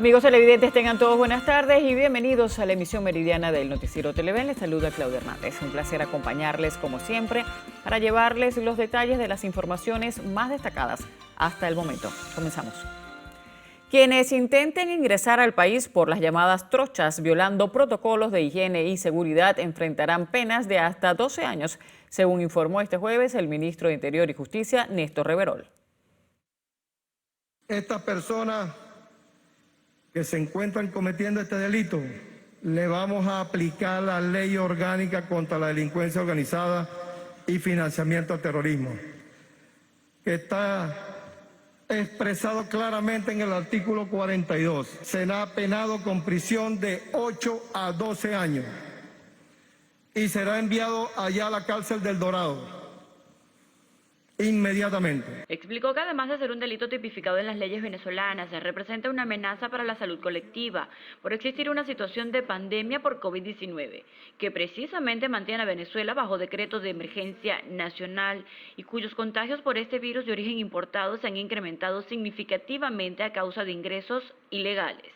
Amigos televidentes, tengan todos buenas tardes y bienvenidos a la emisión meridiana del Noticiero Televen. Les saluda Claudia Hernández. Un placer acompañarles como siempre para llevarles los detalles de las informaciones más destacadas hasta el momento. Comenzamos. Quienes intenten ingresar al país por las llamadas trochas violando protocolos de higiene y seguridad enfrentarán penas de hasta 12 años, según informó este jueves el ministro de Interior y Justicia, Néstor Reverol. Estas personas que se encuentran cometiendo este delito, le vamos a aplicar la ley orgánica contra la delincuencia organizada y financiamiento al terrorismo, que está expresado claramente en el artículo 42. Será penado con prisión de 8 a 12 años y será enviado allá a la cárcel del Dorado inmediatamente. Explicó que además de ser un delito tipificado en las leyes venezolanas, representa una amenaza para la salud colectiva por existir una situación de pandemia por COVID-19, que precisamente mantiene a Venezuela bajo decreto de emergencia nacional y cuyos contagios por este virus de origen importado se han incrementado significativamente a causa de ingresos ilegales.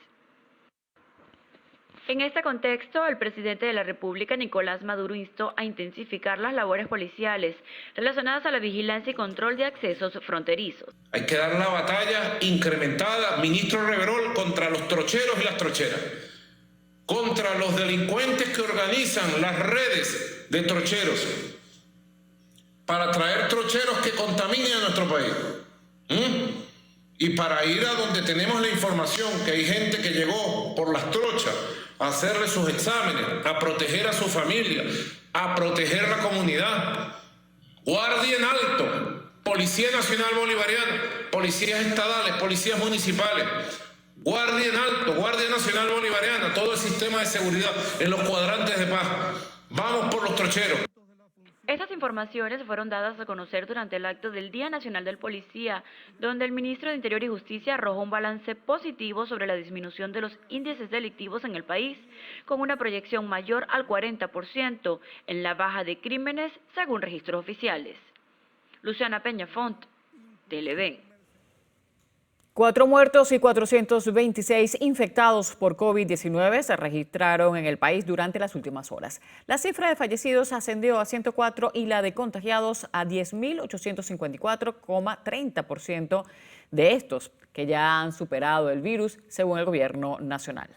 En este contexto, el presidente de la República, Nicolás Maduro, instó a intensificar las labores policiales relacionadas a la vigilancia y control de accesos fronterizos. Hay que dar una batalla incrementada, ministro Reverol, contra los trocheros y las trocheras, contra los delincuentes que organizan las redes de trocheros para traer trocheros que contaminen a nuestro país. Y para ir a donde tenemos la información que hay gente que llegó por las trochas a hacerle sus exámenes, a proteger a su familia, a proteger la comunidad. Guardia en alto, Policía Nacional Bolivariana, policías estadales, policías municipales, Guardia en alto, Guardia Nacional Bolivariana, todo el sistema de seguridad en los cuadrantes de paz. Vamos por los trocheros. Estas informaciones fueron dadas a conocer durante el acto del Día Nacional del Policía, donde el ministro de Interior y Justicia arrojó un balance positivo sobre la disminución de los índices delictivos en el país, con una proyección mayor al 40% en la baja de crímenes, según registros oficiales. Luciana Peñafont, Televen. 4 muertos y 426 infectados por COVID-19 se registraron en el país durante las últimas horas. La cifra de fallecidos ascendió a 104 y la de contagiados a 10.854,30% de estos que ya han superado el virus, según el gobierno nacional.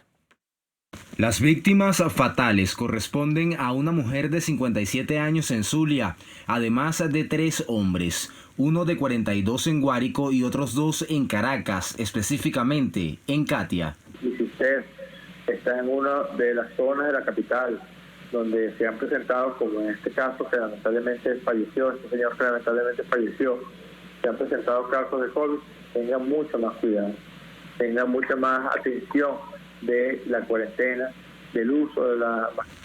Las víctimas fatales corresponden a una mujer de 57 años en Zulia, además de 3 hombres, uno de 42 en Guárico y otros 2 en Caracas, específicamente en Catia. Y si usted está en una de las zonas de la capital donde se han presentado, como en este caso que lamentablemente falleció, este señor que lamentablemente falleció, se han presentado casos de COVID, tenga mucho más cuidado, tenga mucha más atención de la cuarentena, del uso de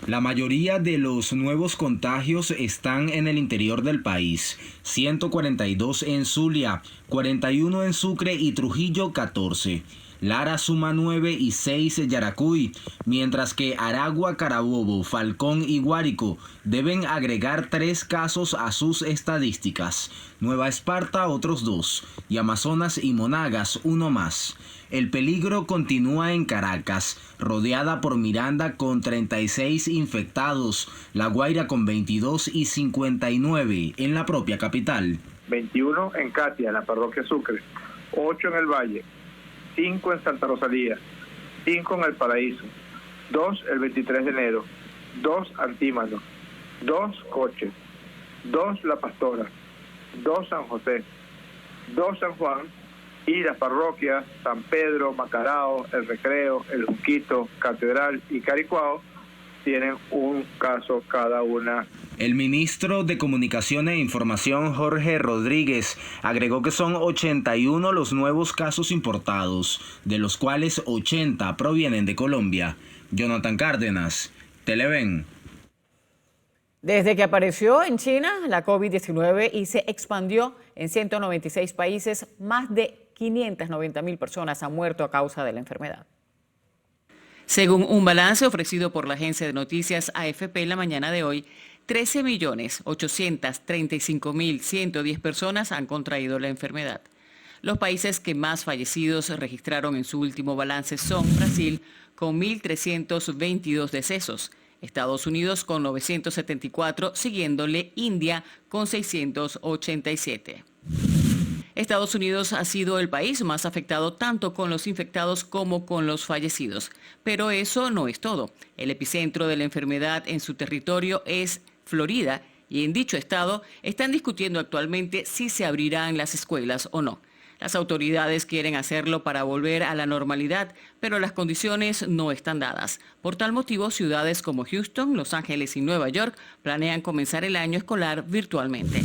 La mayoría de los nuevos contagios están en el interior del país, 142 en Zulia, 41 en Sucre y Trujillo 14. Lara suma 9 y 6 en Yaracuy, mientras que Aragua, Carabobo, Falcón y Guárico deben agregar 3 casos a sus estadísticas. Nueva Esparta otros 2 y Amazonas y Monagas 1 más. El peligro continúa en Caracas, rodeada por Miranda con 36 infectados, La Guaira con 22 y 59 en la propia capital. 21 en Catia, en la parroquia Sucre, 8 en el Valle, 5 en Santa Rosalía, 5 en El Paraíso, 2 el 23 de enero, 2 Antímano, 2 Coche, 2 La Pastora, 2 San José, 2 San Juan y las parroquias San Pedro, Macarao, El Recreo, El Junquito, Catedral y Caricuao tienen un caso cada una. El ministro de Comunicación e Información, Jorge Rodríguez, agregó que son 81 los nuevos casos importados, de los cuales 80 provienen de Colombia. Jonathan Cárdenas, Televen. Desde que apareció en China la COVID-19 y se expandió en 196 países, más de 590.000 personas han muerto a causa de la enfermedad. Según un balance ofrecido por la agencia de noticias AFP en la mañana de hoy, 13.835.110 personas han contraído la enfermedad. Los países que más fallecidos registraron en su último balance son Brasil, con 1.322 decesos, Estados Unidos con 974, siguiéndole India con 687. Estados Unidos ha sido el país más afectado tanto con los infectados como con los fallecidos. Pero eso no es todo. El epicentro de la enfermedad en su territorio es Florida y en dicho estado están discutiendo actualmente si se abrirán las escuelas o no. Las autoridades quieren hacerlo para volver a la normalidad, pero las condiciones no están dadas. Por tal motivo, ciudades como Houston, Los Ángeles y Nueva York planean comenzar el año escolar virtualmente.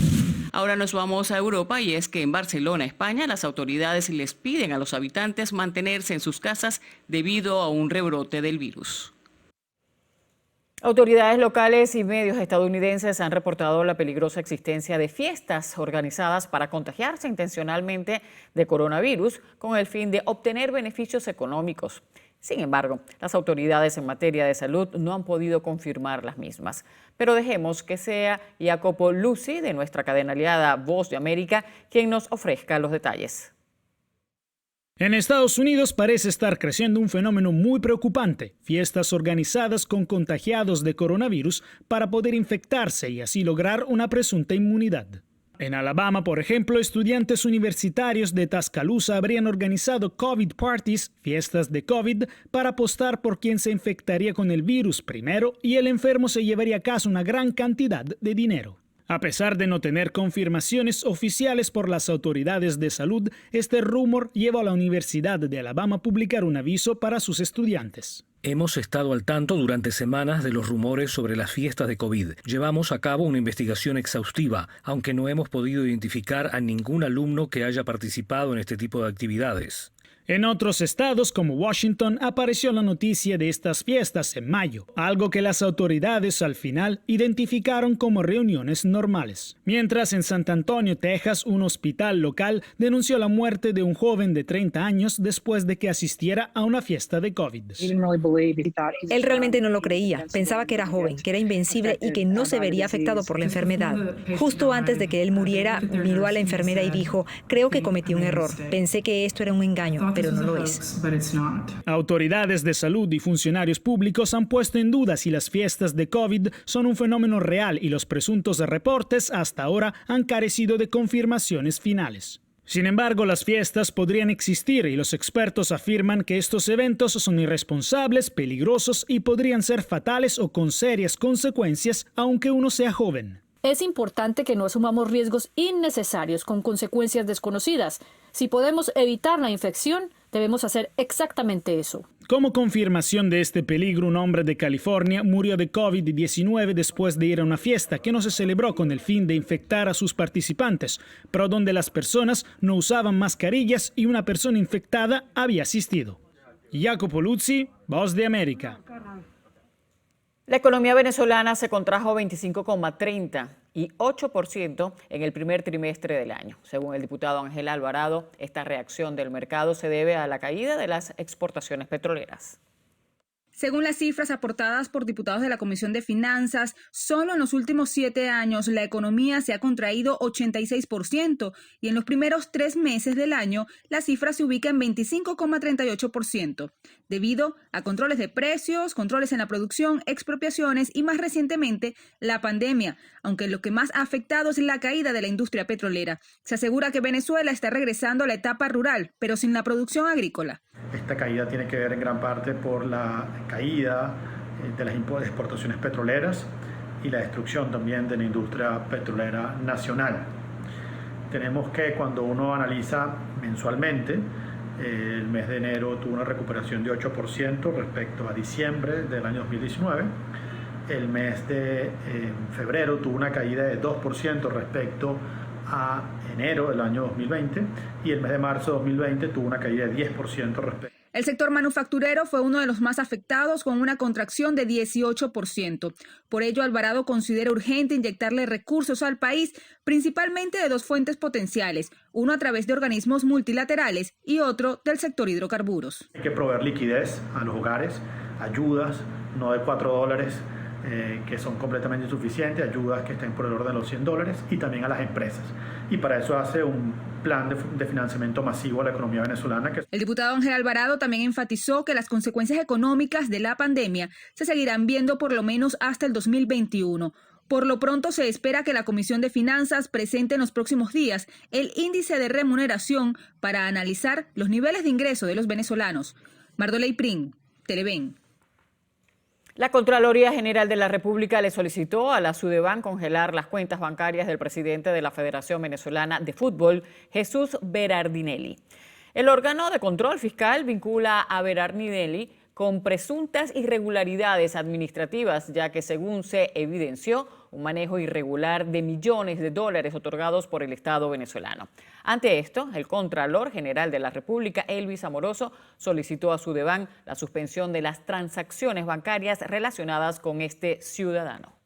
Ahora nos vamos a Europa y es que en Barcelona, España, las autoridades les piden a los habitantes mantenerse en sus casas debido a un rebrote del virus. Autoridades locales y medios estadounidenses han reportado la peligrosa existencia de fiestas organizadas para contagiarse intencionalmente de coronavirus con el fin de obtener beneficios económicos. Sin embargo, las autoridades en materia de salud no han podido confirmar las mismas. Pero dejemos que sea Jacopo Luzzi, de nuestra cadena aliada Voz de América, quien nos ofrezca los detalles. En Estados Unidos parece estar creciendo un fenómeno muy preocupante: fiestas organizadas con contagiados de coronavirus para poder infectarse y así lograr una presunta inmunidad. En Alabama, por ejemplo, estudiantes universitarios de Tuscaloosa habrían organizado COVID parties, fiestas de COVID, para apostar por quién se infectaría con el virus primero y el enfermo se llevaría a casa una gran cantidad de dinero. A pesar de no tener confirmaciones oficiales por las autoridades de salud, este rumor llevó a la Universidad de Alabama a publicar un aviso para sus estudiantes. Hemos estado al tanto durante semanas de los rumores sobre las fiestas de COVID. Llevamos a cabo una investigación exhaustiva, aunque no hemos podido identificar a ningún alumno que haya participado en este tipo de actividades. En otros estados como Washington apareció la noticia de estas fiestas en mayo, algo que las autoridades al final identificaron como reuniones normales. Mientras en San Antonio, Texas, un hospital local denunció la muerte de un joven de 30 años después de que asistiera a una fiesta de COVID. Él realmente no lo creía, pensaba que era joven, que era invencible y que no se vería afectado por la enfermedad. Justo antes de que él muriera, miró a la enfermera y dijo: creo que cometí un error, pensé que esto era un engaño, pero no lo es. Autoridades de salud y funcionarios públicos han puesto en duda si las fiestas de COVID son un fenómeno real y los presuntos reportes hasta ahora han carecido de confirmaciones finales. Sin embargo, las fiestas podrían existir y los expertos afirman que estos eventos son irresponsables, peligrosos y podrían ser fatales o con serias consecuencias aunque uno sea joven. Es importante que no asumamos riesgos innecesarios con consecuencias desconocidas. Si podemos evitar la infección, debemos hacer exactamente eso. Como confirmación de este peligro, un hombre de California murió de COVID-19 después de ir a una fiesta que no se celebró con el fin de infectar a sus participantes, pero donde las personas no usaban mascarillas y una persona infectada había asistido. Jacopo Luzzi, Voz de América. La economía venezolana se contrajo 25,30 y 8% en el primer trimestre del año. Según el diputado Ángel Alvarado, esta reacción del mercado se debe a la caída de las exportaciones petroleras. Según las cifras aportadas por diputados de la Comisión de Finanzas, solo en los últimos 7 años la economía se ha contraído 86% y en los primeros 3 meses del año la cifra se ubica en 25,38%, debido a controles de precios, controles en la producción, expropiaciones y más recientemente la pandemia, aunque lo que más ha afectado es la caída de la industria petrolera. Se asegura que Venezuela está regresando a la etapa rural, pero sin la producción agrícola. Esta caída tiene que ver en gran parte por la caída de las exportaciones petroleras y la destrucción también de la industria petrolera nacional. Tenemos que, cuando uno analiza mensualmente, el mes de enero tuvo una recuperación de 8% respecto a diciembre del año 2019. El mes de febrero tuvo una caída de 2% respecto a enero del año 2020 y el mes de marzo de 2020 tuvo una caída de 10% respecto. El sector manufacturero fue uno de los más afectados con una contracción de 18%. Por ello, Alvarado considera urgente inyectarle recursos al país, principalmente de 2 fuentes potenciales, uno a través de organismos multilaterales y otro del sector hidrocarburos. Hay que proveer liquidez a los hogares, ayudas, no de $4 que son completamente insuficientes, ayudas que estén por el orden de los $100 y también a las empresas. Y para eso hace un plan de financiamiento masivo a la economía venezolana. El diputado Ángel Alvarado también enfatizó que las consecuencias económicas de la pandemia se seguirán viendo por lo menos hasta el 2021. Por lo pronto se espera que la Comisión de Finanzas presente en los próximos días el índice de remuneración para analizar los niveles de ingreso de los venezolanos. Mardoley Prin, Televen. La Contraloría General de la República le solicitó a la Sudeban congelar las cuentas bancarias del presidente de la Federación Venezolana de Fútbol, Jesús Berardinelli. El órgano de control fiscal vincula a Berardinelli con presuntas irregularidades administrativas, ya que según se evidenció, un manejo irregular de millones de dólares otorgados por el Estado venezolano. Ante esto, el Contralor General de la República, Elvis Amoroso, solicitó a Sudeban la suspensión de las transacciones bancarias relacionadas con este ciudadano.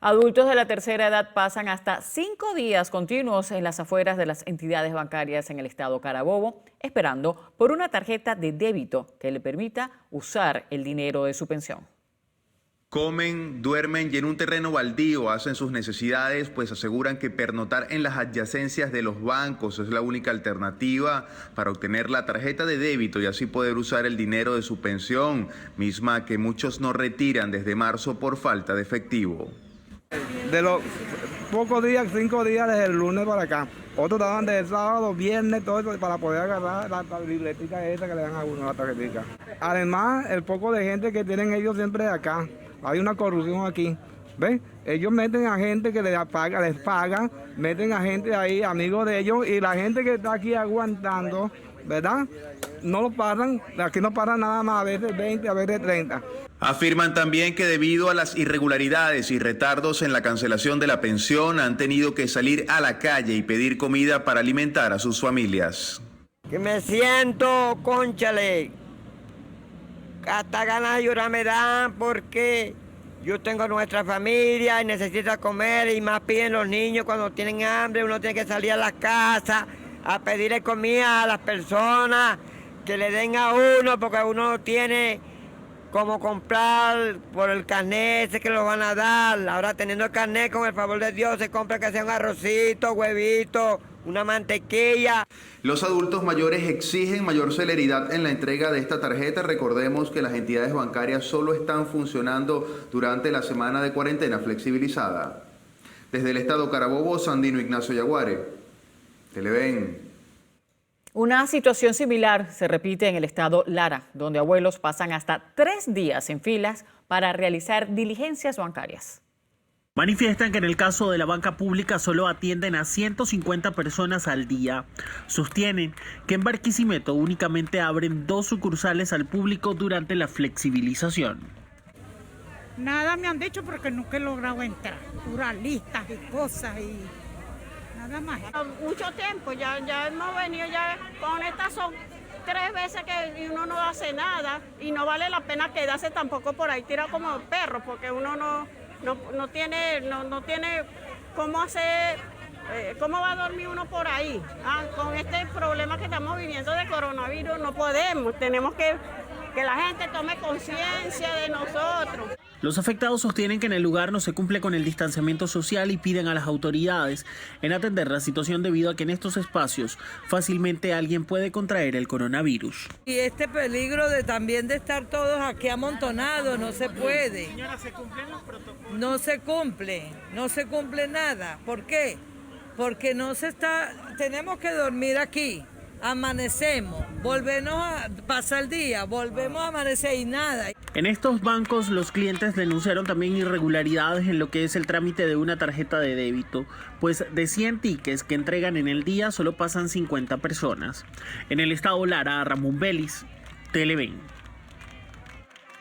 Adultos de la tercera edad pasan hasta 5 días continuos en las afueras de las entidades bancarias en el estado Carabobo, esperando por una tarjeta de débito que le permita usar el dinero de su pensión. Comen, duermen y en un terreno baldío hacen sus necesidades, pues aseguran que pernoctar en las adyacencias de los bancos es la única alternativa para obtener la tarjeta de débito y así poder usar el dinero de su pensión, misma que muchos no retiran desde marzo por falta de efectivo. De los pocos días, 5 días desde el lunes para acá. Otros daban desde el sábado, viernes, todo eso para poder agarrar la libretica esa que le dan a uno, la tarjetita. Además, el poco de gente que tienen ellos siempre de acá. Hay una corrupción aquí. ¿Ven? Ellos meten a gente que les pagan, meten a gente ahí, amigos de ellos, y la gente que está aquí aguantando, ¿verdad? No lo paran, aquí no paran nada más, a veces 20, a veces 30. Afirman también que debido a las irregularidades y retardos en la cancelación de la pensión han tenido que salir a la calle y pedir comida para alimentar a sus familias. Que me siento, cónchale, hasta ganas de llorar me dan porque yo tengo nuestra familia y necesito comer y más piden los niños cuando tienen hambre, uno tiene que salir a la casa a pedirle comida a las personas que le den a uno porque uno no tiene como comprar por el carnet ese que lo van a dar. Ahora teniendo el carnet, con el favor de Dios, se compra que sea un arrocito, huevito, una mantequilla. Los adultos mayores exigen mayor celeridad en la entrega de esta tarjeta. Recordemos que las entidades bancarias solo están funcionando durante la semana de cuarentena flexibilizada. Desde el estado Carabobo, Sandino Ignacio Yaguare, Televen. Una situación similar se repite en el estado Lara, donde abuelos pasan hasta 3 días en filas para realizar diligencias bancarias. Manifiestan que en el caso de la banca pública solo atienden a 150 personas al día. Sostienen que en Barquisimeto únicamente abren 2 sucursales al público durante la flexibilización. Nada me han dicho porque nunca he logrado entrar. Puras listas y cosas y nada más. Mucho tiempo, ya hemos venido, ya con estas son 3 veces que uno no hace nada y no vale la pena quedarse tampoco por ahí tirado como perro porque uno no tiene cómo hacer, cómo va a dormir uno por ahí. Con este problema que estamos viviendo de coronavirus no podemos, tenemos que la gente tome conciencia de nosotros. Los afectados sostienen que en el lugar no se cumple con el distanciamiento social y piden a las autoridades en atender la situación debido a que en estos espacios fácilmente alguien puede contraer el coronavirus. Y este peligro de también de estar todos aquí amontonados, no se puede. Señora, ¿se cumplen los protocolos? No se cumple nada. ¿Por qué? Porque tenemos que dormir aquí. Amanecemos, volvemos a pasar el día, volvemos a amanecer y nada. En estos bancos los clientes denunciaron también irregularidades en lo que es el trámite de una tarjeta de débito, pues de 100 tickets que entregan en el día solo pasan 50 personas. En el estado Lara, Ramón Vélez, Televen.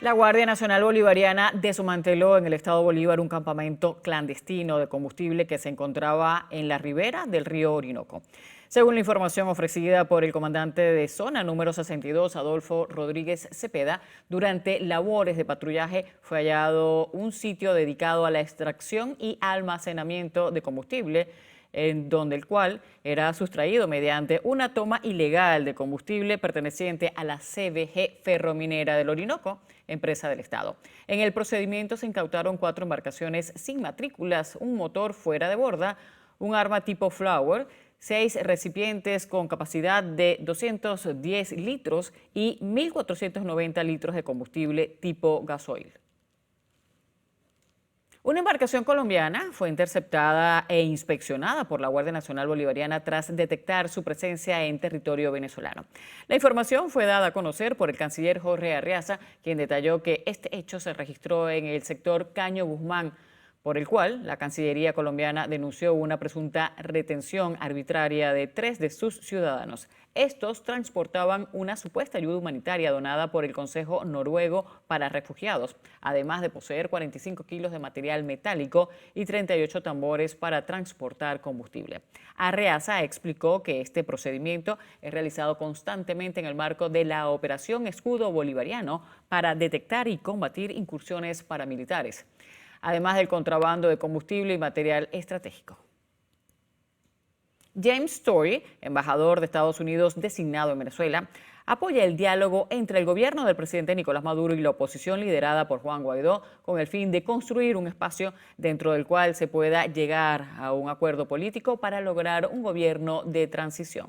La Guardia Nacional Bolivariana desmanteló en el estado Bolívar un campamento clandestino de combustible que se encontraba en la ribera del río Orinoco. Según la información ofrecida por el comandante de zona número 62, Adolfo Rodríguez Cepeda, durante labores de patrullaje fue hallado un sitio dedicado a la extracción y almacenamiento de combustible en donde el cual era sustraído mediante una toma ilegal de combustible perteneciente a la CBG Ferrominera del Orinoco, empresa del Estado. En el procedimiento se incautaron 4 embarcaciones sin matrículas, un motor fuera de borda, un arma tipo Flower, 6 recipientes con capacidad de 210 litros y 1.490 litros de combustible tipo gasoil. Una embarcación colombiana fue interceptada e inspeccionada por la Guardia Nacional Bolivariana tras detectar su presencia en territorio venezolano. La información fue dada a conocer por el canciller Jorge Arreaza, quien detalló que este hecho se registró en el sector Caño Guzmán, por el cual la Cancillería colombiana denunció una presunta retención arbitraria de 3 de sus ciudadanos. Estos transportaban una supuesta ayuda humanitaria donada por el Consejo Noruego para Refugiados, además de poseer 45 kilos de material metálico y 38 tambores para transportar combustible. Arreaza explicó que este procedimiento es realizado constantemente en el marco de la Operación Escudo Bolivariano para detectar y combatir incursiones paramilitares, además del contrabando de combustible y material estratégico. James Story, embajador de Estados Unidos designado en Venezuela, apoya el diálogo entre el gobierno del presidente Nicolás Maduro y la oposición liderada por Juan Guaidó con el fin de construir un espacio dentro del cual se pueda llegar a un acuerdo político para lograr un gobierno de transición.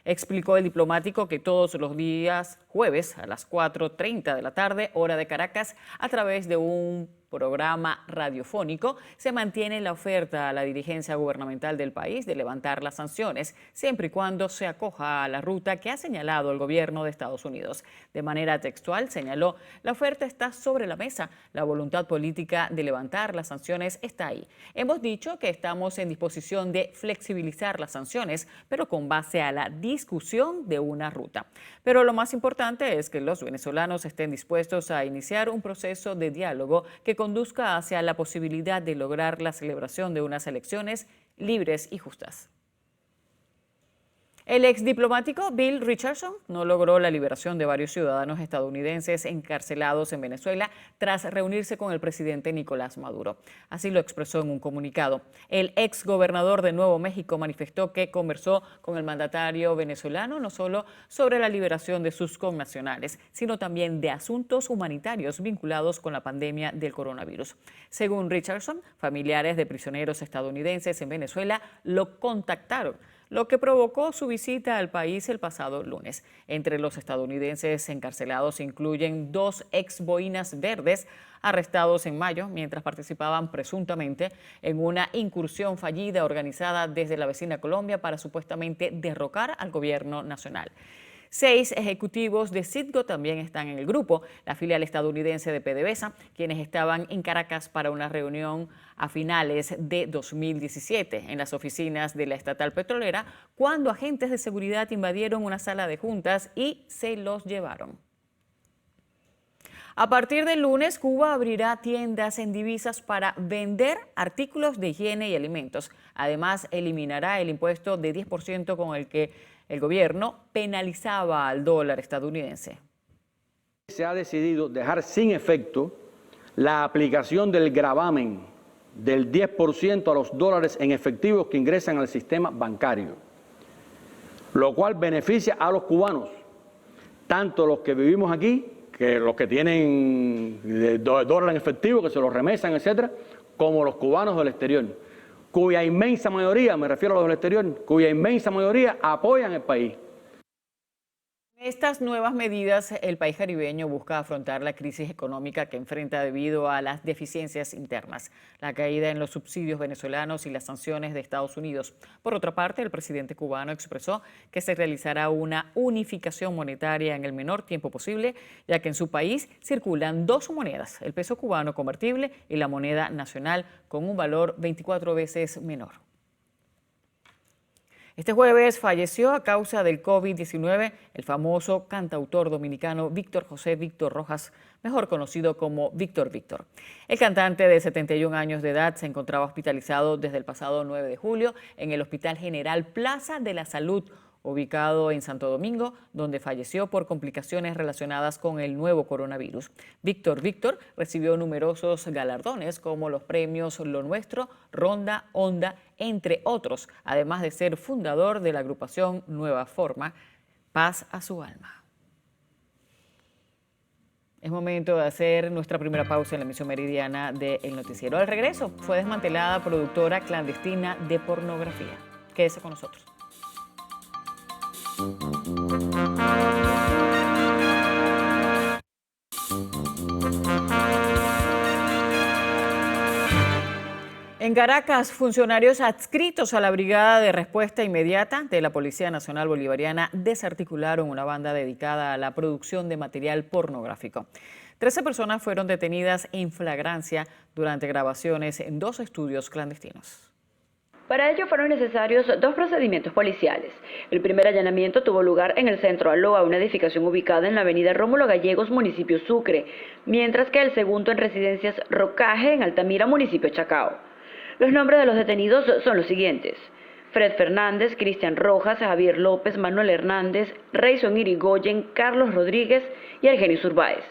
Explicó el diplomático que todos los días jueves a las 4:30 de la tarde, hora de Caracas, a través de un programa radiofónico, se mantiene la oferta a la dirigencia gubernamental del país de levantar las sanciones, siempre y cuando se acoja a la ruta que ha señalado el gobierno de Estados Unidos. De manera textual señaló: la oferta está sobre la mesa, la voluntad política de levantar las sanciones está ahí. Hemos dicho que estamos en disposición de flexibilizar las sanciones, pero con base a la discusión de una ruta. Pero lo más importante es que los venezolanos estén dispuestos a iniciar un proceso de diálogo que conduzca hacia la posibilidad de lograr la celebración de unas elecciones libres y justas. El exdiplomático Bill Richardson no logró la liberación de varios ciudadanos estadounidenses encarcelados en Venezuela tras reunirse con el presidente Nicolás Maduro. Así lo expresó en un comunicado. El exgobernador de Nuevo México manifestó que conversó con el mandatario venezolano no solo sobre la liberación de sus connacionales, sino también de asuntos humanitarios vinculados con la pandemia del coronavirus. Según Richardson, familiares de prisioneros estadounidenses en Venezuela lo contactaron, lo que provocó su visita al país el pasado lunes. Entre los estadounidenses encarcelados se incluyen 2 ex boinas verdes arrestados en mayo mientras participaban presuntamente en una incursión fallida organizada desde la vecina Colombia para supuestamente derrocar al gobierno nacional. 6 ejecutivos de Citgo también están en el grupo, la filial estadounidense de PDVSA, quienes estaban en Caracas para una reunión a finales de 2017 en las oficinas de la estatal petrolera, cuando agentes de seguridad invadieron una sala de juntas y se los llevaron. A partir del lunes, Cuba abrirá tiendas en divisas para vender artículos de higiene y alimentos. Además, eliminará el impuesto de 10% con el que el gobierno penalizaba al dólar estadounidense. Se ha decidido dejar sin efecto la aplicación del gravamen del 10% a los dólares en efectivo que ingresan al sistema bancario, lo cual beneficia a los cubanos, tanto los que vivimos aquí, que los que tienen dólar en efectivo, que se los remesan, etcétera, como los cubanos del exterior, cuya inmensa mayoría, me refiero a los del exterior, cuya inmensa mayoría apoyan el país. Estas nuevas medidas, el país caribeño busca afrontar la crisis económica que enfrenta debido a las deficiencias internas, la caída en los subsidios venezolanos y las sanciones de Estados Unidos. Por otra parte, el presidente cubano expresó que se realizará una unificación monetaria en el menor tiempo posible, ya que en su país circulan 2 monedas, el peso cubano convertible y la moneda nacional con un valor 24 veces menor. Este jueves falleció a causa del COVID-19 el famoso cantautor dominicano Víctor José Víctor Rojas, mejor conocido como Víctor Víctor. El cantante de 71 años de edad se encontraba hospitalizado desde el pasado 9 de julio en el Hospital General Plaza de la Salud, ubicado en Santo Domingo, donde falleció por complicaciones relacionadas con el nuevo coronavirus. Víctor recibió numerosos galardones como los premios Lo Nuestro, Ronda, Onda, entre otros, además de ser fundador de la agrupación Nueva Forma. Paz a su alma. Es momento de hacer nuestra primera pausa en la emisión meridiana de El Noticiero. Al regreso, fue desmantelada productora clandestina de pornografía. Quédese con nosotros. En Caracas, funcionarios adscritos a la Brigada de Respuesta Inmediata de la Policía Nacional Bolivariana desarticularon una banda dedicada a la producción de material pornográfico. 13 personas fueron detenidas en flagrancia durante grabaciones en 2 estudios clandestinos. Para ello fueron necesarios 2 procedimientos policiales. El primer allanamiento tuvo lugar en el Centro Aloa, una edificación ubicada en la avenida Rómulo Gallegos, municipio Sucre, mientras que el segundo en Residencias Rocaje, en Altamira, municipio Chacao. Los nombres de los detenidos son los siguientes: Fred Fernández, Cristian Rojas, Javier López, Manuel Hernández, Reyson Irigoyen, Carlos Rodríguez y Argenis Urbáez,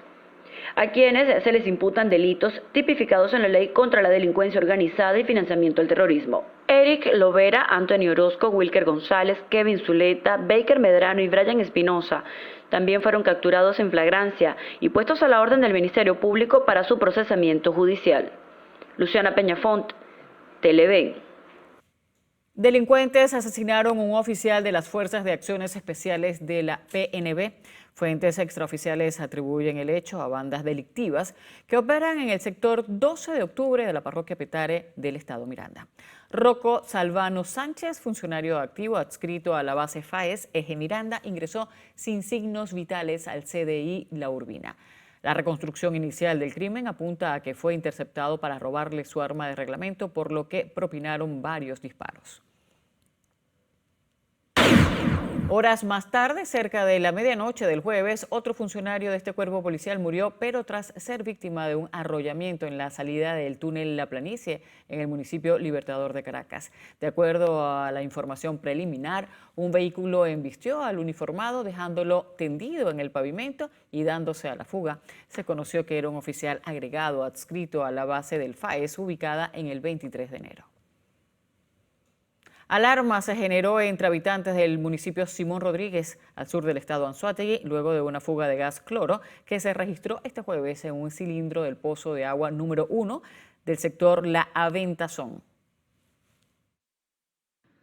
a quienes se les imputan delitos tipificados en la Ley contra la Delincuencia Organizada y Financiamiento del Terrorismo. Eric Lovera, Antonio Orozco, Wilker González, Kevin Zuleta, Baker Medrano y Brian Espinosa también fueron capturados en flagrancia y puestos a la orden del Ministerio Público para su procesamiento judicial. Luciana Peñafont, Televen. Delincuentes asesinaron a un oficial de las Fuerzas de Acciones Especiales de la PNB. Fuentes extraoficiales atribuyen el hecho a bandas delictivas que operan en el sector 12 de octubre de la parroquia Petare del estado Miranda. Rocco Salvano Sánchez, funcionario activo adscrito a la base FAES Eje Miranda, ingresó sin signos vitales al CDI La Urbina. La reconstrucción inicial del crimen apunta a que fue interceptado para robarle su arma de reglamento, por lo que propinaron varios disparos. Horas más tarde, cerca de la medianoche del jueves, otro funcionario de este cuerpo policial murió, pero tras ser víctima de un arrollamiento en la salida del túnel La Planicie, en el municipio Libertador de Caracas. De acuerdo a la información preliminar, un vehículo embistió al uniformado, dejándolo tendido en el pavimento y dándose a la fuga. Se conoció que era un oficial agregado adscrito a la base del FAES, ubicada en el 23 de enero. Alarma se generó entre habitantes del municipio Simón Rodríguez, al sur del estado Anzoátegui, luego de una fuga de gas cloro que se registró este jueves en un cilindro del pozo de agua número 1 del sector La Aventazón.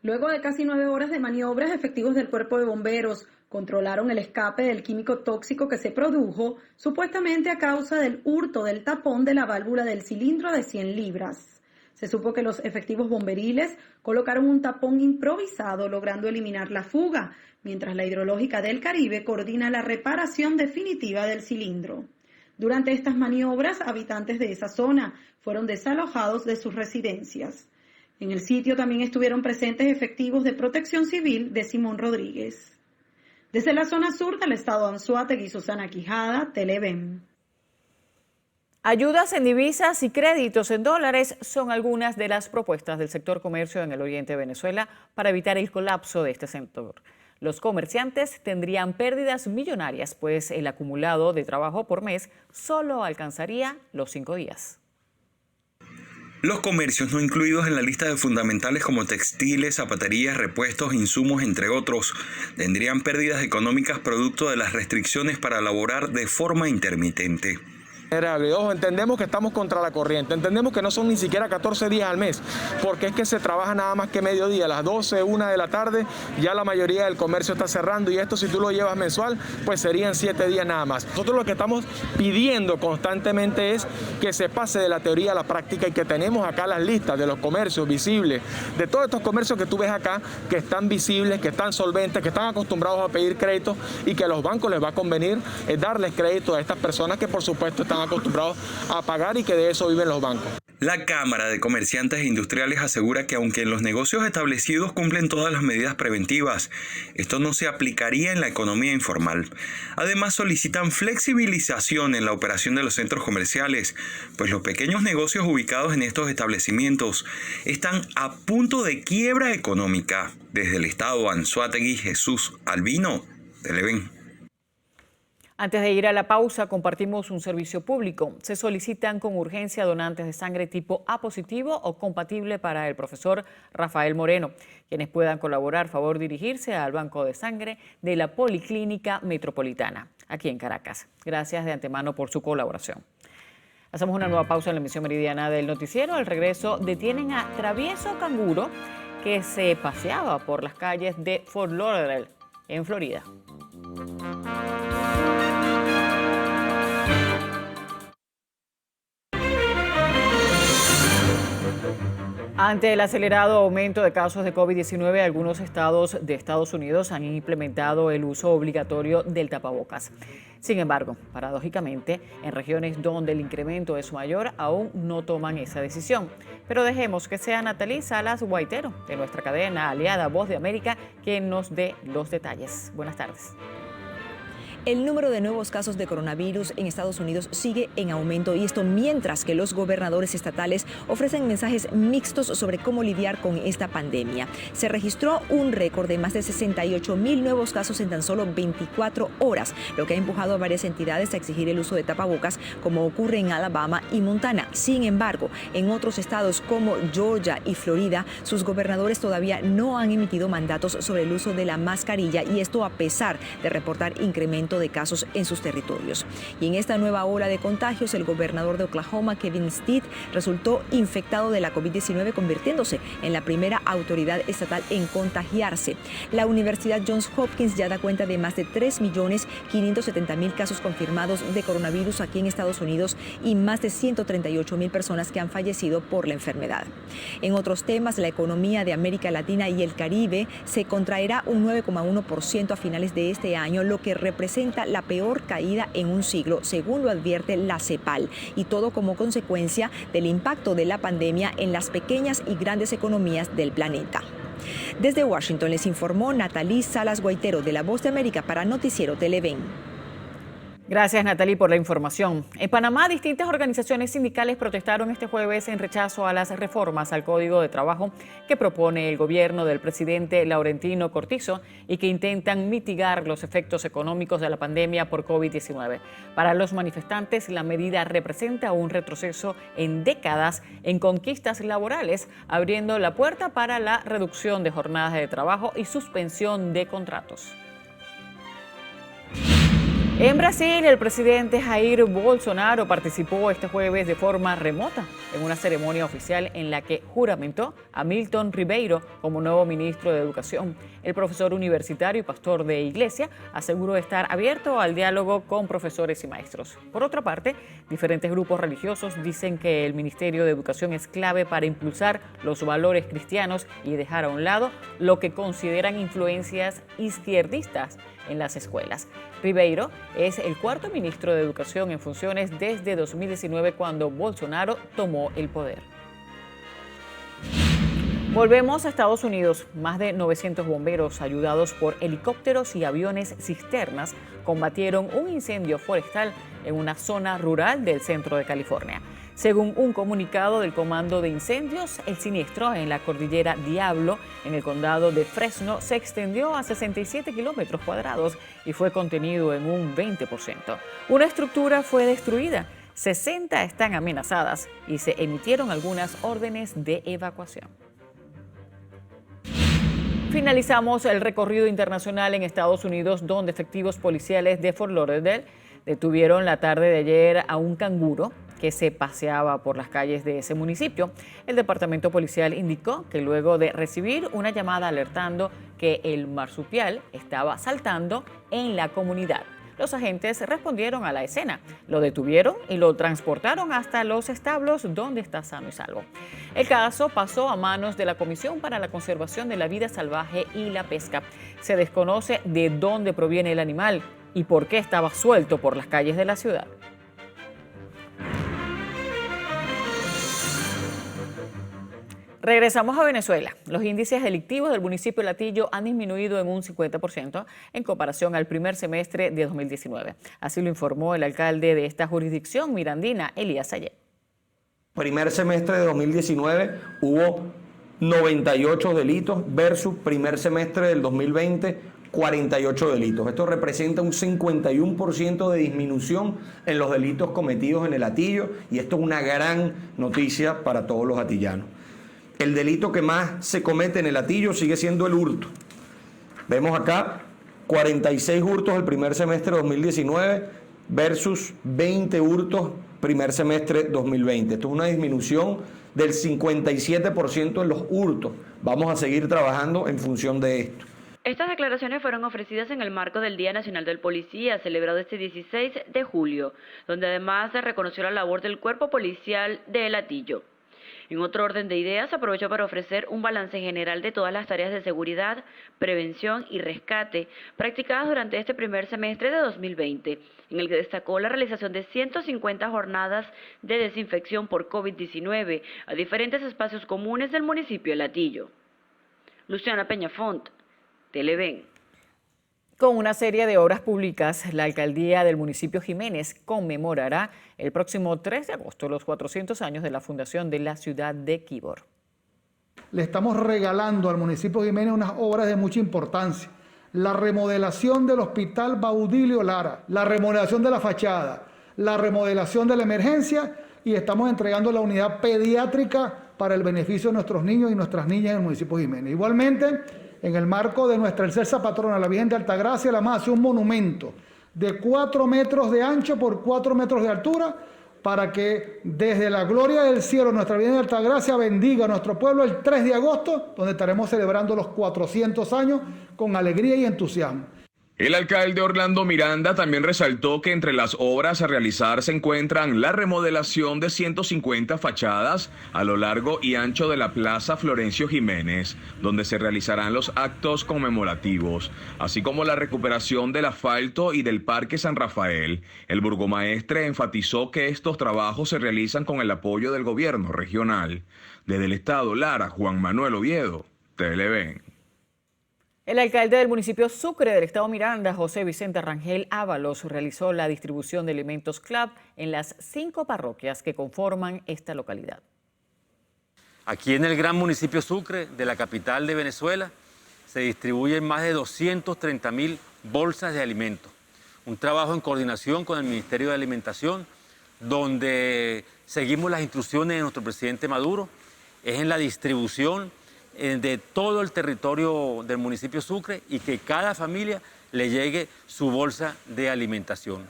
Luego de casi 9 horas de maniobras, efectivos del Cuerpo de Bomberos controlaron el escape del químico tóxico que se produjo supuestamente a causa del hurto del tapón de la válvula del cilindro de 100 libras. Se supo que los efectivos bomberiles colocaron un tapón improvisado, logrando eliminar la fuga, mientras la Hidrológica del Caribe coordina la reparación definitiva del cilindro. Durante estas maniobras, habitantes de esa zona fueron desalojados de sus residencias. En el sitio también estuvieron presentes efectivos de Protección Civil de Simón Rodríguez. Desde la zona sur del estado Anzoátegui, Susana Quijada, Televen. Ayudas en divisas y créditos en dólares son algunas de las propuestas del sector comercio en el oriente de Venezuela para evitar el colapso de este sector. Los comerciantes tendrían pérdidas millonarias, pues el acumulado de trabajo por mes solo alcanzaría los 5 días. Los comercios no incluidos en la lista de fundamentales como textiles, zapaterías, repuestos, insumos, entre otros, tendrían pérdidas económicas producto de las restricciones para laborar de forma intermitente. Ojo, entendemos que estamos contra la corriente, entendemos que no son ni siquiera 14 días al mes, porque es que se trabaja nada más que mediodía, a las 12, 1 de la tarde, ya la mayoría del comercio está cerrando y esto si tú lo llevas mensual, pues serían 7 días nada más. Nosotros lo que estamos pidiendo constantemente es que se pase de la teoría a la práctica y que tenemos acá las listas de los comercios visibles, de todos estos comercios que tú ves acá, que están visibles, que están solventes, que están acostumbrados a pedir crédito y que a los bancos les va a convenir darles crédito a estas personas que por supuesto están acostumbrados a pagar y que de eso viven los bancos. La Cámara de Comerciantes e Industriales asegura que aunque en los negocios establecidos cumplen todas las medidas preventivas, esto no se aplicaría en la economía informal. Además, solicitan flexibilización en la operación de los centros comerciales, pues los pequeños negocios ubicados en estos establecimientos están a punto de quiebra económica. Desde el estado Anzoátegui, Jesús Albino, Televen. Antes de ir a la pausa, compartimos un servicio público. Se solicitan con urgencia donantes de sangre tipo A positivo o compatible para el profesor Rafael Moreno. Quienes puedan colaborar, favor dirigirse al Banco de Sangre de la Policlínica Metropolitana, aquí en Caracas. Gracias de antemano por su colaboración. Hacemos una nueva pausa en la emisión meridiana del noticiero. Al regreso, detienen a travieso canguro que se paseaba por las calles de Fort Lauderdale, en Florida. Ante el acelerado aumento de casos de COVID-19, algunos estados de Estados Unidos han implementado el uso obligatorio del tapabocas. Sin embargo, paradójicamente, en regiones donde el incremento es mayor, aún no toman esa decisión. Pero dejemos que sea Natalie Salas Guaitero, de nuestra cadena aliada Voz de América, quien nos dé los detalles. Buenas tardes. El número de nuevos casos de coronavirus en Estados Unidos sigue en aumento, y esto mientras que los gobernadores estatales ofrecen mensajes mixtos sobre cómo lidiar con esta pandemia. Se registró un récord de más de 68,000 nuevos casos en tan solo 24 horas, lo que ha empujado a varias entidades a exigir el uso de tapabocas, como ocurre en Alabama y Montana. Sin embargo, en otros estados como Georgia y Florida, sus gobernadores todavía no han emitido mandatos sobre el uso de la mascarilla, y esto a pesar de reportar incremento de casos en sus territorios. Y en esta nueva ola de contagios, el gobernador de Oklahoma, Kevin Stitt, resultó infectado de la COVID-19, convirtiéndose en la primera autoridad estatal en contagiarse. La Universidad Johns Hopkins ya da cuenta de más de 3.570.000 casos confirmados de coronavirus aquí en Estados Unidos y más de 138,000 personas que han fallecido por la enfermedad. En otros temas, la economía de América Latina y el Caribe se contraerá un 9,1% a finales de este año, lo que representa la peor caída en un siglo, según lo advierte la CEPAL, y todo como consecuencia del impacto de la pandemia en las pequeñas y grandes economías del planeta. Desde Washington les informó Natalie Salas Guaitero, de La Voz de América, para Noticiero Televen. Gracias, Natalie, por la información. En Panamá, distintas organizaciones sindicales protestaron este jueves en rechazo a las reformas al Código de Trabajo que propone el gobierno del presidente Laurentino Cortizo y que intentan mitigar los efectos económicos de la pandemia por COVID-19. Para los manifestantes, la medida representa un retroceso en décadas en conquistas laborales, abriendo la puerta para la reducción de jornadas de trabajo y suspensión de contratos. En Brasil, el presidente Jair Bolsonaro participó este jueves de forma remota en una ceremonia oficial en la que juramentó a Milton Ribeiro como nuevo ministro de Educación. El profesor universitario y pastor de iglesia aseguró estar abierto al diálogo con profesores y maestros. Por otra parte, diferentes grupos religiosos dicen que el Ministerio de Educación es clave para impulsar los valores cristianos y dejar a un lado lo que consideran influencias izquierdistas en las escuelas. Ribeiro es el cuarto ministro de Educación en funciones desde 2019, cuando Bolsonaro tomó el poder. Volvemos a Estados Unidos. Más de 900 bomberos, ayudados por helicópteros y aviones cisternas, combatieron un incendio forestal en una zona rural del centro de California. Según un comunicado del Comando de Incendios, el siniestro en la cordillera Diablo, en el condado de Fresno, se extendió a 67 kilómetros cuadrados y fue contenido en un 20%. Una estructura fue destruida, 60 están amenazadas y se emitieron algunas órdenes de evacuación. Finalizamos el recorrido internacional en Estados Unidos, donde efectivos policiales de Fort Lauderdale detuvieron la tarde de ayer a un canguro que se paseaba por las calles de ese municipio. El departamento policial indicó que luego de recibir una llamada alertando que el marsupial estaba saltando en la comunidad, los agentes respondieron a la escena, lo detuvieron y lo transportaron hasta los establos, donde está sano y salvo. El caso pasó a manos de la Comisión para la Conservación de la Vida Salvaje y la Pesca. Se desconoce de dónde proviene el animal y por qué estaba suelto por las calles de la ciudad. Regresamos a Venezuela. Los índices delictivos del municipio de Latillo han disminuido en un 50% en comparación al primer semestre de 2019. Así lo informó el alcalde de esta jurisdicción mirandina, Elías Sayet. Primer semestre de 2019 hubo 98 delitos versus primer semestre del 2020 48 delitos. Esto representa un 51% de disminución en los delitos cometidos en el Hatillo y esto es una gran noticia para todos los atillanos. El delito que más se comete en el Hatillo sigue siendo el hurto. Vemos acá 46 hurtos el primer semestre de 2019 versus 20 hurtos primer semestre 2020. Esto es una disminución del 57% en los hurtos. Vamos a seguir trabajando en función de esto. Estas declaraciones fueron ofrecidas en el marco del Día Nacional del Policía, celebrado este 16 de julio, donde además se reconoció la labor del cuerpo policial de El Hatillo. En otro orden de ideas, aprovechó para ofrecer un balance general de todas las tareas de seguridad, prevención y rescate practicadas durante este primer semestre de 2020, en el que destacó la realización de 150 jornadas de desinfección por COVID-19 a diferentes espacios comunes del municipio de Latillo. Luciana Peñafont, Televen. Con una serie de obras públicas, la alcaldía del municipio Jiménez conmemorará el próximo 3 de agosto los 400 años de la fundación de la ciudad de Quibor. Le estamos regalando al municipio Jiménez unas obras de mucha importancia. La remodelación del Hospital Baudilio Lara, la remodelación de la fachada, la remodelación de la emergencia y estamos entregando la unidad pediátrica para el beneficio de nuestros niños y nuestras niñas en el municipio Jiménez. Igualmente, en el marco de nuestra excelsa patrona, la Virgen de Altagracia, la más hace un monumento de 4 metros de ancho por 4 metros de altura para que desde la gloria del cielo nuestra Virgen de Altagracia bendiga a nuestro pueblo el 3 de agosto, donde estaremos celebrando los 400 años con alegría y entusiasmo. El alcalde Orlando Miranda también resaltó que entre las obras a realizar se encuentran la remodelación de 150 fachadas a lo largo y ancho de la Plaza Florencio Jiménez, donde se realizarán los actos conmemorativos, así como la recuperación del asfalto y del Parque San Rafael. El burgomaestre enfatizó que estos trabajos se realizan con el apoyo del gobierno regional. Desde el estado Lara, Juan Manuel Oviedo, Televen. El alcalde del municipio Sucre del estado Miranda, José Vicente Rangel Ábalos, realizó la distribución de alimentos CLAP en las 5 parroquias que conforman esta localidad. Aquí en el gran municipio Sucre, de la capital de Venezuela, se distribuyen más de 230.000 bolsas de alimentos. Un trabajo en coordinación con el Ministerio de Alimentación, donde seguimos las instrucciones de nuestro presidente Maduro, es en la distribución de todo el territorio del municipio Sucre y que cada familia le llegue su bolsa de alimentación.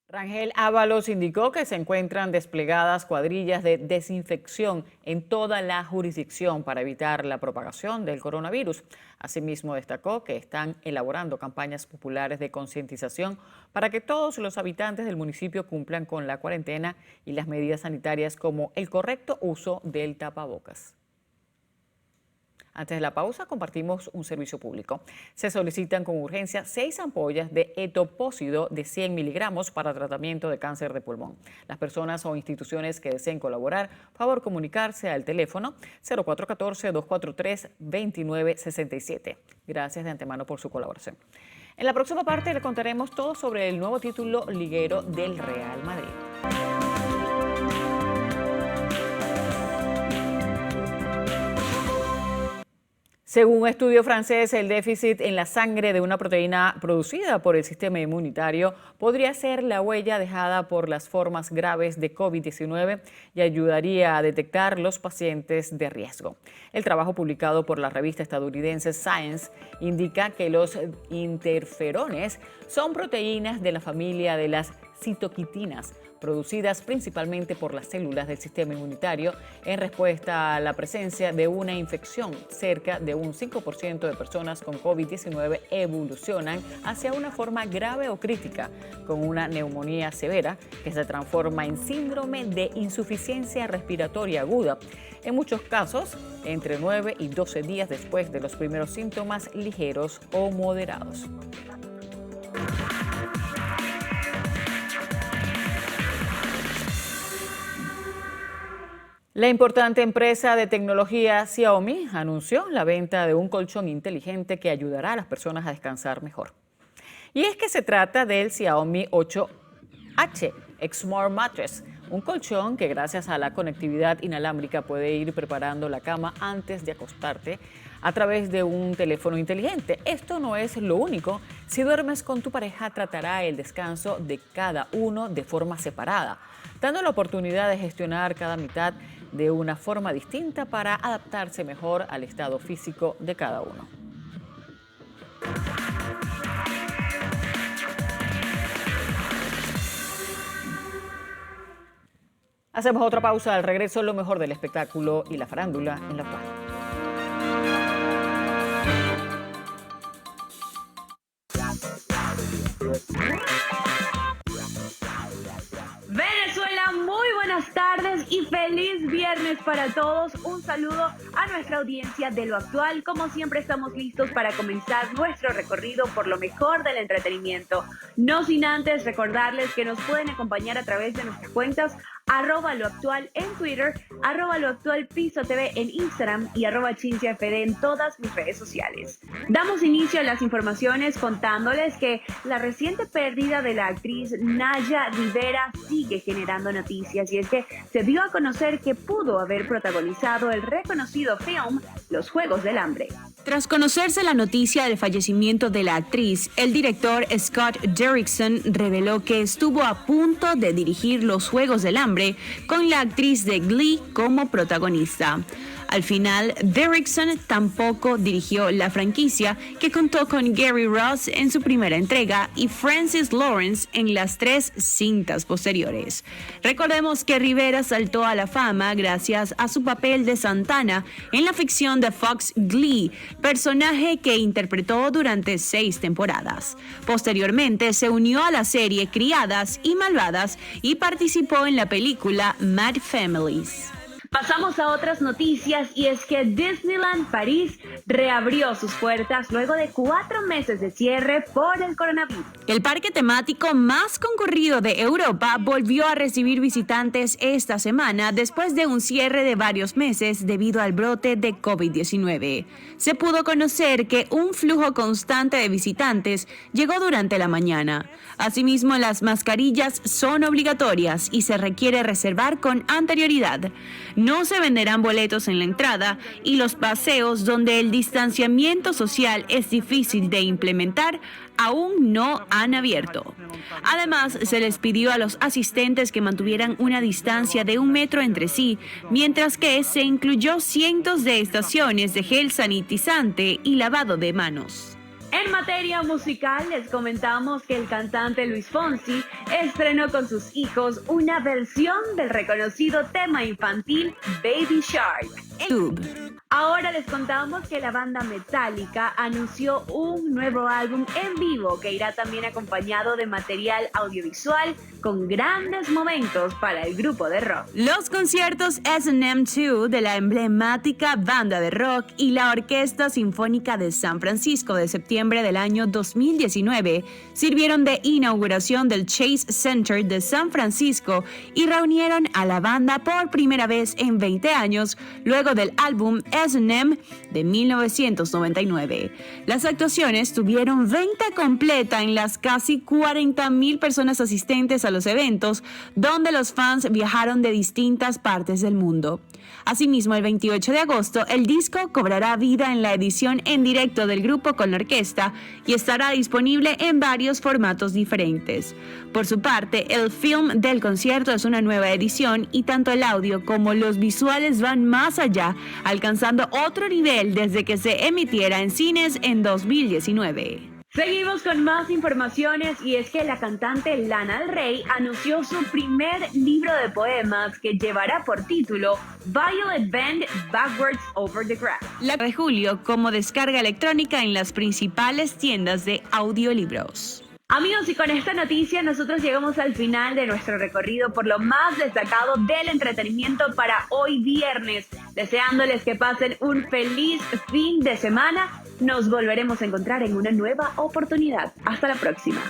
Rangel Ábalos indicó que se encuentran desplegadas cuadrillas de desinfección en toda la jurisdicción para evitar la propagación del coronavirus. Asimismo, destacó que están elaborando campañas populares de concientización para que todos los habitantes del municipio cumplan con la cuarentena y las medidas sanitarias como el correcto uso del tapabocas. Antes de la pausa, compartimos un servicio público. Se solicitan con urgencia 6 ampollas de etopósido de 100 miligramos para tratamiento de cáncer de pulmón. Las personas o instituciones que deseen colaborar, favor comunicarse al teléfono 0414-243-2967. Gracias de antemano por su colaboración. En la próxima parte le contaremos todo sobre el nuevo título liguero del Real Madrid. Según un estudio francés, el déficit en la sangre de una proteína producida por el sistema inmunitario podría ser la huella dejada por las formas graves de COVID-19 y ayudaría a detectar los pacientes de riesgo. El trabajo publicado por la revista estadounidense Science indica que los interferones son proteínas de la familia de las citoquitinas, producidas principalmente por las células del sistema inmunitario en respuesta a la presencia de una infección. Cerca de un 5% de personas con COVID-19 evolucionan hacia una forma grave o crítica, con una neumonía severa que se transforma en síndrome de insuficiencia respiratoria aguda. En muchos casos, entre 9 y 12 días después de los primeros síntomas ligeros o moderados. La importante empresa de tecnología Xiaomi anunció la venta de un colchón inteligente que ayudará a las personas a descansar mejor. Y es que se trata del Xiaomi 8H Smart Mattress, un colchón que gracias a la conectividad inalámbrica puede ir preparando la cama antes de acostarte a través de un teléfono inteligente. Esto no es lo único. Si duermes con tu pareja, tratará el descanso de cada uno de forma separada, dando la oportunidad de gestionar cada mitad de una forma distinta para adaptarse mejor al estado físico de cada uno. Hacemos otra pausa. Al regreso, lo mejor del espectáculo y la farándula en La Actual. Venezuela, muy buenas tardes y feliz viernes para todos. Un saludo a nuestra audiencia de Lo Actual. Como siempre, estamos listos para comenzar nuestro recorrido por lo mejor del entretenimiento. No sin antes recordarles que nos pueden acompañar a través de nuestras cuentas @loactual en Twitter, @loactualpisotv en Instagram y @chinciafd en todas mis redes sociales. Damos inicio a las informaciones contándoles que la reciente pérdida de la actriz Naya Rivera sigue generando noticias, y es que se dio a conocer que pudo haber protagonizado el reconocido film Los Juegos del Hambre. Tras conocerse la noticia del fallecimiento de la actriz, el director Scott Derrickson reveló que estuvo a punto de dirigir Los Juegos del Hambre con la actriz de Glee como protagonista. Al final, Derrickson tampoco dirigió la franquicia, que contó con Gary Ross en su primera entrega y Francis Lawrence en las 3 cintas posteriores. Recordemos que Rivera saltó a la fama gracias a su papel de Santana en la ficción de Fox Glee, personaje que interpretó durante 6 temporadas. Posteriormente se unió a la serie Criadas y Malvadas y participó en la película Mad Families. Pasamos a otras noticias, y es que Disneyland París reabrió sus puertas luego de 4 meses de cierre por el coronavirus. El parque temático más concurrido de Europa volvió a recibir visitantes esta semana después de un cierre de varios meses debido al brote de COVID-19. Se pudo conocer que un flujo constante de visitantes llegó durante la mañana. Asimismo, las mascarillas son obligatorias y se requiere reservar con anterioridad. No se venderán boletos en la entrada, y los paseos donde el distanciamiento social es difícil de implementar aún no han abierto. Además, se les pidió a los asistentes que mantuvieran una distancia de 1 metro entre sí, mientras que se incluyó cientos de estaciones de gel sanitizante y lavado de manos. En materia musical, les comentamos que el cantante Luis Fonsi estrenó con sus hijos una versión del reconocido tema infantil Baby Shark. Ahora les contamos que la banda Metallica anunció un nuevo álbum en vivo que irá también acompañado de material audiovisual con grandes momentos para el grupo de rock. Los conciertos S&M 2 de la emblemática banda de rock y la Orquesta Sinfónica de San Francisco de septiembre del año 2019 sirvieron de inauguración del Chase Center de San Francisco y reunieron a la banda por primera vez en 20 años luego del álbum S&M de 1999. Las actuaciones tuvieron venta completa en las casi 40,000 personas asistentes a los eventos, donde los fans viajaron de distintas partes del mundo. Asimismo, el 28 de agosto, el disco cobrará vida en la edición en directo del grupo con la orquesta y estará disponible en varios formatos diferentes. Por su parte, el film del concierto es una nueva edición y tanto el audio como los visuales van más allá, alcanzando otro nivel desde que se emitiera en cines en 2019. Seguimos con más informaciones, y es que la cantante Lana Del Rey anunció su primer libro de poemas que llevará por título Violet Bend Backwards Over the Grass. La de julio como descarga electrónica en las principales tiendas de audiolibros. Amigos, y con esta noticia nosotros llegamos al final de nuestro recorrido por lo más destacado del entretenimiento para hoy viernes. Deseándoles que pasen un feliz fin de semana. Nos volveremos a encontrar en una nueva oportunidad. Hasta la próxima.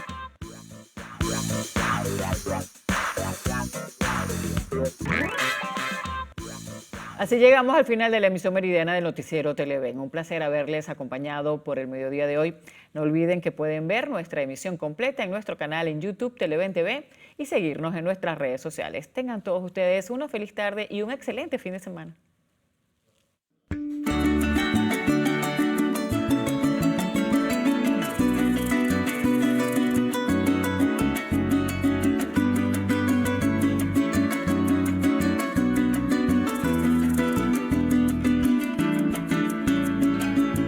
Así llegamos al final de la emisión meridiana del Noticiero Televen. Un placer haberles acompañado por el mediodía de hoy. No olviden que pueden ver nuestra emisión completa en nuestro canal en YouTube Televen TV y seguirnos en nuestras redes sociales. Tengan todos ustedes una feliz tarde y un excelente fin de semana.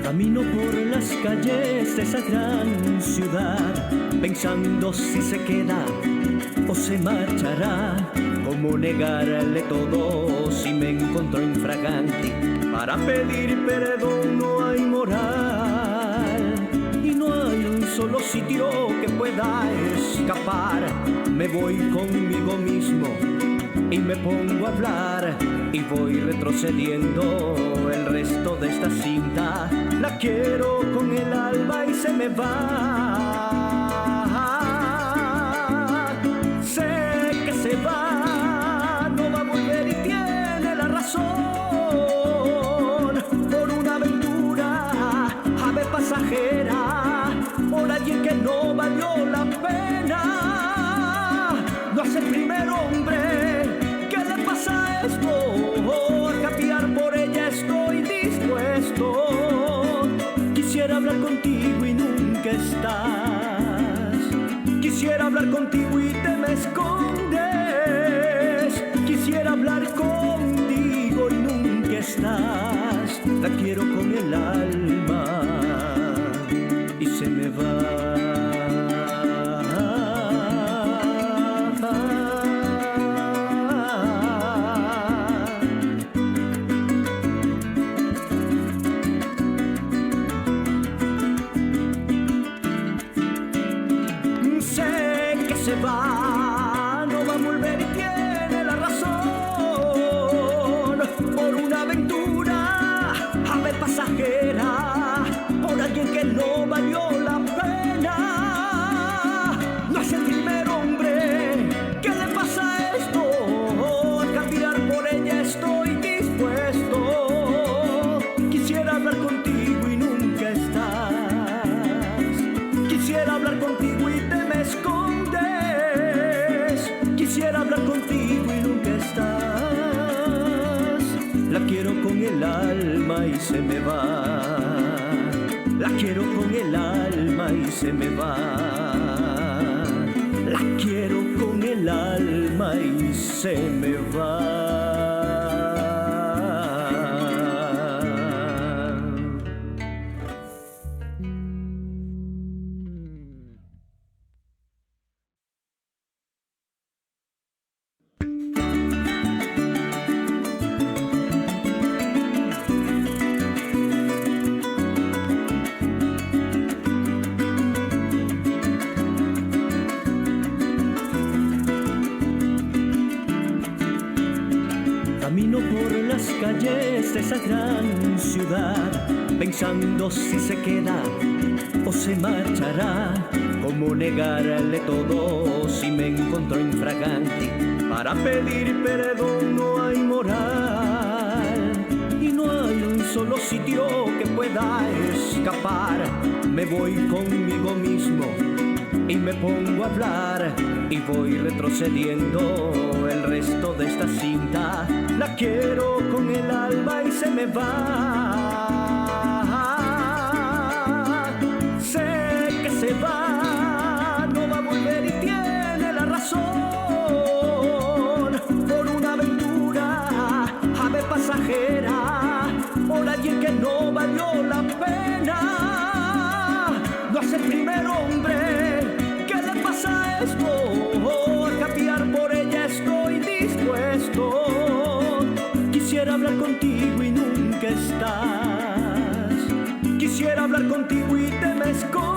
Camino por las calles de esa gran ciudad, pensando si se queda o se marchará. Cómo negarle todo si me encontró infraganti. Para pedir perdón no hay moral y no hay un solo sitio que pueda escapar. Me voy conmigo mismo y me pongo a hablar y voy retrocediendo el resto de esta cinta. La quiero con el alma y se me va. Sé que se va, no va a volver y tiene la razón. Por una aventura, ave pasajera, por alguien que no valió la pena. No es el primer hombre que le pasa esto. A cambiar por ella estoy dispuesto. Quisiera hablar contigo y nunca estás. Quisiera hablar contigo y te me escondes. Quisiera hablar contigo y nunca estás. La quiero con el alma y se me va. Por alguien que no valió la pena. No es el primer hombre que le pasa esto. A cambiar por ella estoy dispuesto. Quisiera hablar contigo y nunca estás. Quisiera hablar contigo y te me escondes. Quisiera hablar contigo y nunca estás. La quiero con el alma y se me va. La quiero con el alma y se me va. La quiero con el alma y se me va. Camino por las calles de esa gran ciudad, pensando si se queda o se marchará. Cómo negarle todo si me encontró infraganti. Para pedir perdón no hay moral y no hay un solo sitio que pueda escapar. Me voy conmigo mismo y me pongo a hablar y voy retrocediendo el resto de esta cinta. La quiero con el alma y se me va. Sé que se va, no va a volver y tiene la razón. Por una aventura, ave pasajera, por alguien que no valió la pena. No es el primer hombre que le pasa esto. A cambiar por ella estoy dispuesto. Quisiera hablar contigo y nunca estás. Quisiera hablar contigo y te me escondes.